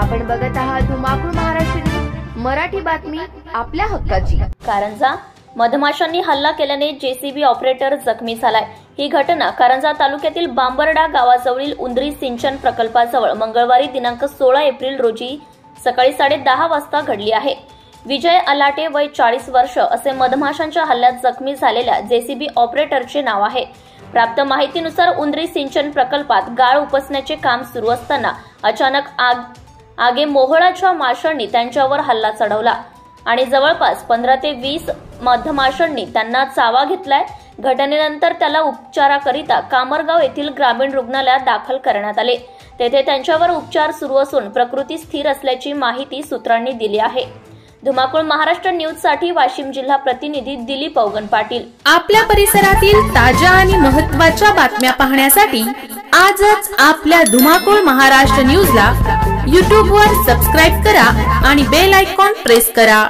आपण बघत आहात धुमाकूळ महाराष्ट्र न्यूज, मराठी बातमी आपल्या हक्काची। कारंजा मधमाशांनी हल्ला केल्याने जेसीबी ऑपरेटर जखमी झालाय। ही घटना कारंजा तालुक्यातील बांबर्डा गावाजवळील उंद्री सिंचन प्रकल्पाजवळ मंगळवारी दिनांक 16 एप्रिल रोजी सकाळी 10:30 वाजता घडली आहे। विजय अलाटे वय 40 वर्ष असे मधमाशांच्या हल्ल्यात जखमी झालेल्या जेसीबी ऑपरेटरचे नाव आहे। प्राप्त माहितीनुसार उंद्री सिंचन प्रकल्पात गाळ उपसण्याचे काम सुरू असताना अचानक आगे मोहळाच्या माशांनी त्यांच्यावर हल्ला चढवला आणि जवळपास 15 ते 20 मधमाशांनी त्यांना चावा घेतलाय। घटनेनंतर त्याला उपचाराकरिता कामरगाव येथील ग्रामीण रुग्णालयात दाखल करण्यात आले। तेथे त्यांच्यावर उपचार सुरू असून प्रकृती स्थिर असल्याची माहिती सूत्रांनी दिली आहे। धुमाकूळ महाराष्ट्र न्यूज साठी वाशिम जिल्हा प्रतिनिधी दिलीप अवगन पाटील। आपल्या परिसरातील ताज्या आणि महत्त्वाच्या बातम्या पाहण्यासाठी आजच आपल्या धुमाकूळ महाराष्ट्र न्यूजला YouTube वर सबस्क्राइब करा आणि बेल आयकॉन प्रेस करा।